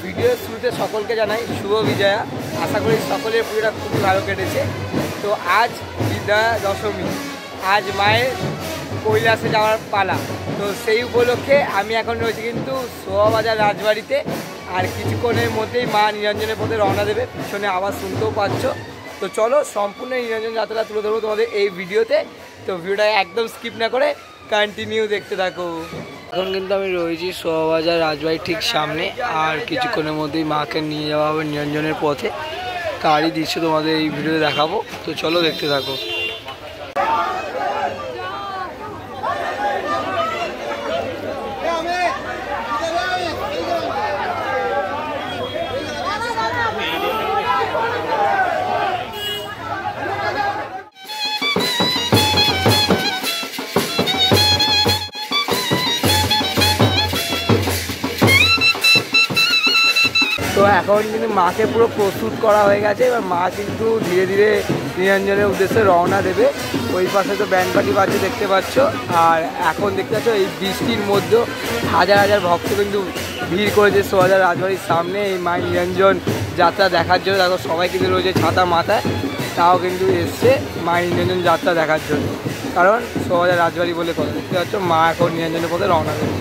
ভিডিওর শুরুতে সকলকে জানাই শুভ বিজয়া। আশা করি সকলের পুজোটা খুবই ভালো কেটেছে। তো আজ বিজয়া দশমী, আজ মায়ের কৈলাসে যাওয়ার পালা। তো সেই উপলক্ষে আমি এখন রয়েছি কিন্তু শোভাবাজার রাজবাড়িতে। আর কিছুক্ষণের মধ্যেই মা নিরঞ্জনের পথে রওনা দেবে, পিছনে আওয়াজ শুনতেও পাচ্ছ। তো চলো সম্পূর্ণ নিরঞ্জন যাত্রা তুলে ধরবো তোমাদের এই ভিডিওতে। তো ভিডিওটা একদম স্কিপ না করে কন্টিনিউ দেখতে থাকো। এখন কিন্তু আমি রয়েছি শোভাবাজার রাজবাড়ির ঠিক সামনে, আর কিছুক্ষণের মধ্যেই মাকে নিয়ে যাওয়া হবে নিরঞ্জনের পথে। তারই দৃশ্য তোমাদের এই ভিডিওতে দেখাবো। তো চলো দেখতে থাকো। তো এখন কিন্তু মাকে পুরো প্রস্তুত করা হয়ে গেছে। এবার মা কিন্তু ধীরে ধীরে নিরঞ্জনের উদ্দেশ্যে রওনা দেবে। ওই পাশে তো ব্যান্ড পার্টি বাজছে দেখতে পাচ্ছ। আর এখন দেখতে পাচ্ছ এই বৃষ্টির মধ্যেও হাজার হাজার ভক্ত কিন্তু ভিড় করেছে শোভাবাজার রাজবাড়ির সামনে এই মায়ের নিরঞ্জন যাত্রা দেখার জন্য। দেখো সবাই কিন্তু রয়েছে ছাতা মাথায়, তাও কিন্তু এসছে মায়ের নিরঞ্জন যাত্রা দেখার জন্য। কারণ শোভাবাজার রাজবাড়ি বলে কথা। দেখতে পাচ্ছ মা এখন নিরঞ্জনের পথে রওনা দেবে।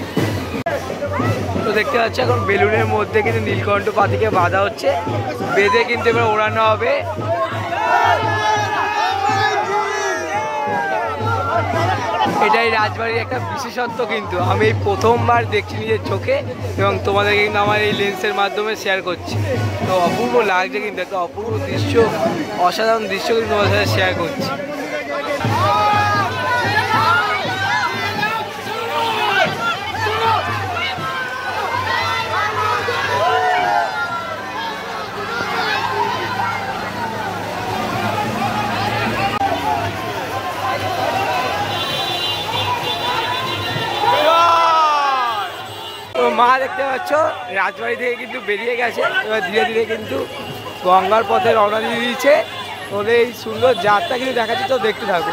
তো দেখতে পাচ্ছি এখন বেলুনের মধ্যে কিন্তু নীলকণ্ঠ পাখিকে বাঁধা হচ্ছে, বেঁধে কিন্তু এবার ওড়ানো হবে। এটাই রাজবাড়ির একটা বিশেষত্ব, কিন্তু আমি এই প্রথমবার দেখছি নিজের চোখে এবং তোমাদেরকে কিন্তু আমার এই লেন্সের মাধ্যমে শেয়ার করছি। তো অপূর্ব লাগছে, কিন্তু একটা অপূর্ব দৃশ্য, অসাধারণ দৃশ্য কিন্তু তোমাদের সাথে শেয়ার করছি। মা দেখতে পাচ্ছ রাজবাড়ি থেকে কিন্তু বেরিয়ে গেছে, এবার ধীরে ধীরে কিন্তু গঙ্গার পথে রওনা দিয়ে দিয়েছে। ওদের এই সুন্দর যাত্রা কিন্তু দেখাচ্ছে, তো দেখতে থাকো।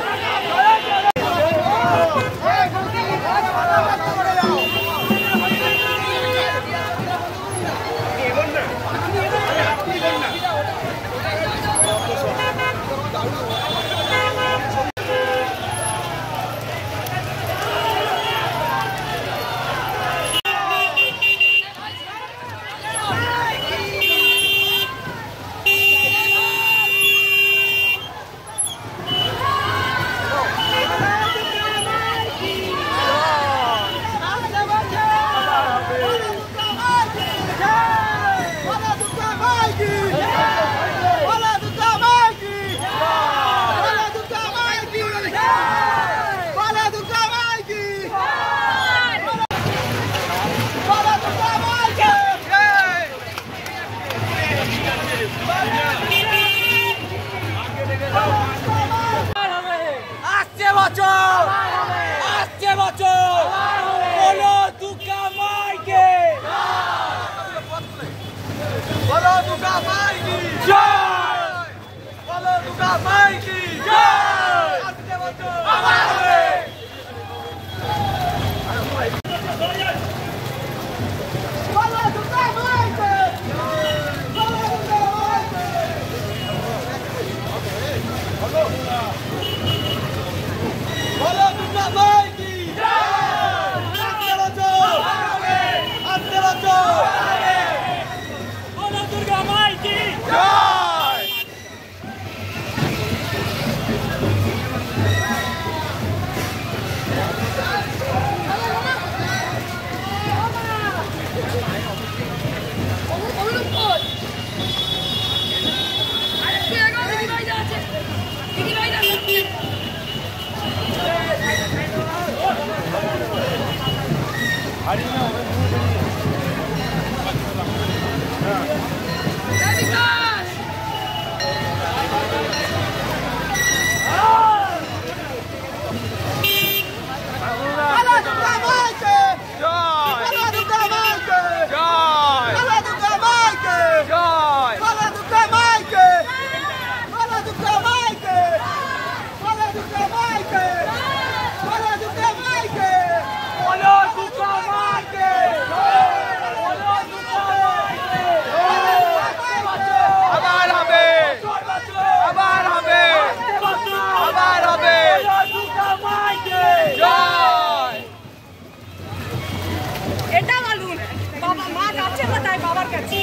বাবার কাছে।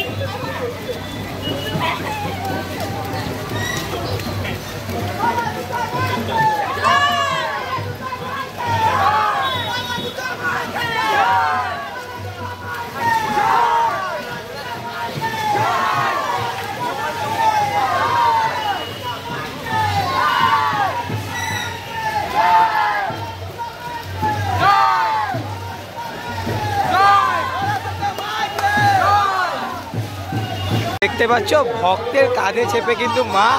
দেখতে পাচ্ছ ভক্তের কাঁধে চেপে কিন্তু মা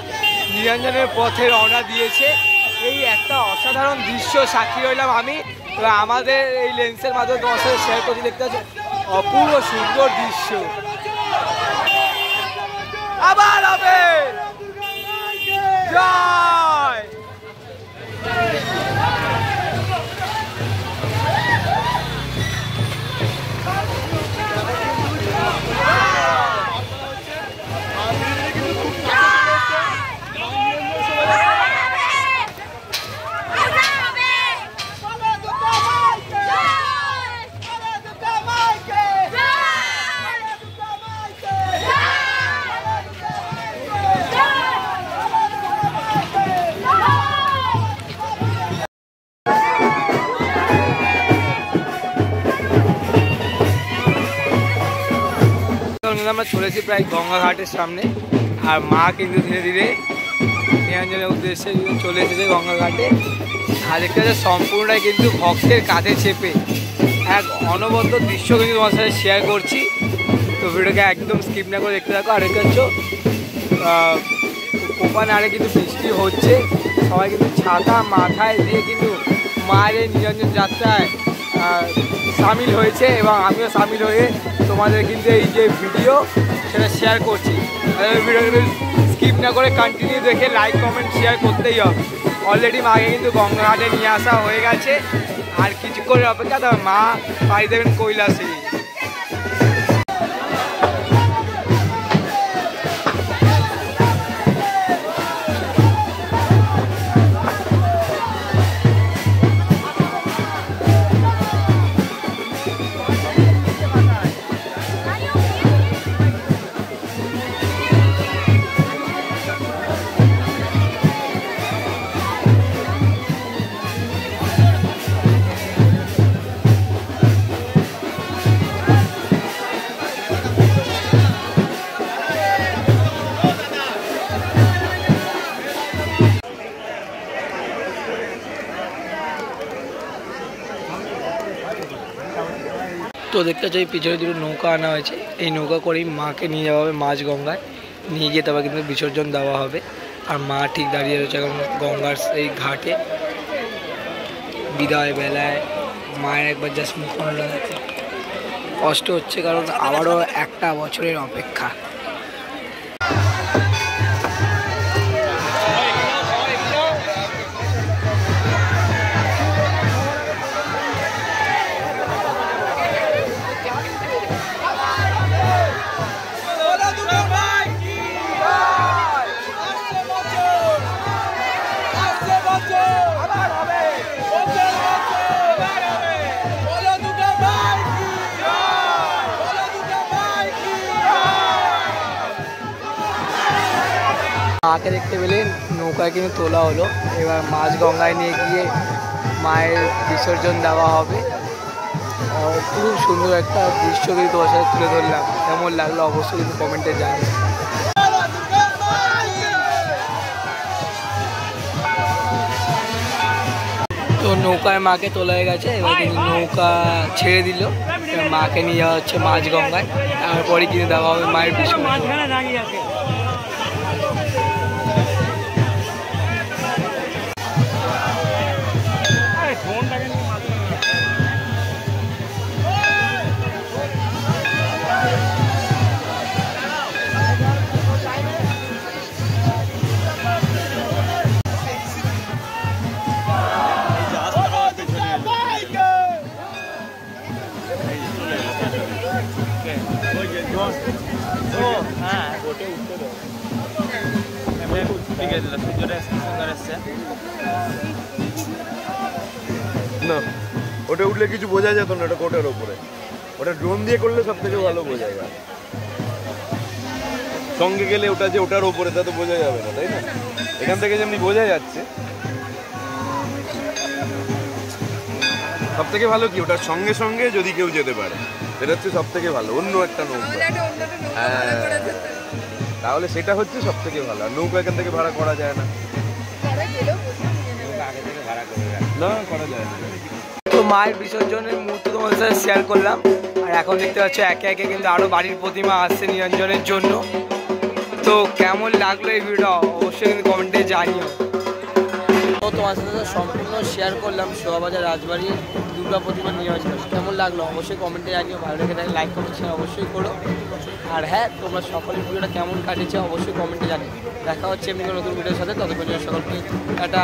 নিরঞ্জনের পথে রওনা দিয়েছে। এই একটা অসাধারণ দৃশ্য সাক্ষী রইলাম আমি। আমাদের এই লেন্সের মাধ্যমে তোমার সাথে শেয়ার করছি। দেখতে পাচ্ছ অপূর্ব সুন্দর দৃশ্য। আবার হবে জয়। আমরা চলেছি প্রায় গঙ্গা ঘাটের সামনে, আর মা কিন্তু ধীরে ধীরে নিরঞ্জনের উদ্দেশ্যে চলে এসেছে গঙ্গা ঘাটে। আর দেখতে পাচ্ছি সম্পূর্ণটাই কিন্তু ভক্তের কাঁধে চেপে এক অনবদ্য দৃশ্য কিন্তু তোমার সাথে শেয়ার করছি। তো ভিডিওকে একদম স্কিপ না করে দেখতে থাকো। আর দেখতে পাচ্ছ কোপান আরে কিন্তু বৃষ্টি হচ্ছে, সবাই কিন্তু ছাতা মাথায় দিয়ে কিন্তু মায়ের এই নিরঞ্জন যাত্রায় সামিল হয়েছে, এবং আমিও সামিল হয়ে তোমাদের কিন্তু এই যে ভিডিও সেটা শেয়ার করছি। ভিডিওগুলো স্কিপ না করে কন্টিনিউ দেখে লাইক কমেন্ট শেয়ার করতেই হবে। অলরেডি মাকে কিন্তু গঙ্গাঘাটে নিয়ে আসা হয়ে গেছে, আর কিছুক্ষণের অপেক্ষা তবে মা পাড়ি দেবেন কৈলাসে। তো দেখতে পাচ্ছ এই পিছনে দুটো নৌকা আনা হয়েছে। এই নৌকা করেই মাকে নিয়ে যাওয়া হবে মাঝ গঙ্গায়, নিয়ে গিয়ে তবে কিন্তু বিসর্জন দেওয়া হবে। আর মা ঠিক দাঁড়িয়ে রয়েছে এখন গঙ্গার এই ঘাটে। বিদায় বেলায় মায়ের একবার জাস্ট মুখমণ্ডল দেখো। কষ্ট হচ্ছে কারণ আবারও একটা বছরের অপেক্ষা। মাকে দেখতে পেলে নৌকায় কিন্তু তোলা হলো, এবার মাঝ গঙ্গায় নিয়ে গিয়ে মায়ের বিসর্জন দেওয়া হবে। খুব সুন্দর একটা দৃশ্য কিন্তু তোমার সাথে তুলে ধরলাম। কেমন লাগলো অবশ্যই কিন্তু কমেন্টে জানাবে। তো নৌকায় মাকে তোলা হয়ে গেছে, এবার কিন্তু নৌকা ছেড়ে দিল। মাকে নিয়ে যাওয়া হচ্ছে মাঝ গঙ্গায়, তারপরে কিন্তু দেওয়া হবে মায়ের বিসর্জন। না ওটা উঠলে কিছু বোঝা যেত না, ওটা কোটের ওপরে। ওটা ড্রোন দিয়ে করলে সব থেকে ভালো বোঝা যায়। সঙ্গে গেলে ওটা যে ওটার ওপরে তা তো বোঝা যাবে না, তাই না? এখান থেকে যেমনি বোঝা যাচ্ছে। সব থেকে ভালো কি ওটার সঙ্গে সঙ্গে যদি কেউ যেতে পারে, সেটা হচ্ছে সব থেকে ভালো। অন্য একটা নৌকা, হ্যাঁ, তাহলে সেটা হচ্ছে সব থেকে ভালো। আর নৌকা এখান থেকে ভাড়া করা যায় না, না করা যায় না। তো মায়ের বিসর্জনের মুহূর্ত তোমাদের সাথে শেয়ার করলাম। আর এখন দেখতে পাচ্ছ একে একে কিন্তু আরও বাড়ির প্রতিমা আসছে নিরঞ্জনের জন্য। তো কেমন লাগলো এই ভিডিও অবশ্যই কিন্তু কমেন্টে জানিও। তো তোমার সাথে সম্পূর্ণ শেয়ার করলাম শোভাবাজার রাজবাড়ির দুর্গা প্রতিমা নিরঞ্জন। কেমন লাগলো অবশ্যই কমেন্টে জানিও। ভালো লেগে থাকে লাইক কমেন্ট শেয়ার অবশ্যই করো। আর হ্যাঁ, তোমরা সকলের ভিডিওটা কেমন কাটিয়েছে অবশ্যই কমেন্টে জানিও। দেখা হচ্ছে এমনি নতুন ভিডিওর সাথে। ততক্ষণ সকলকে একটা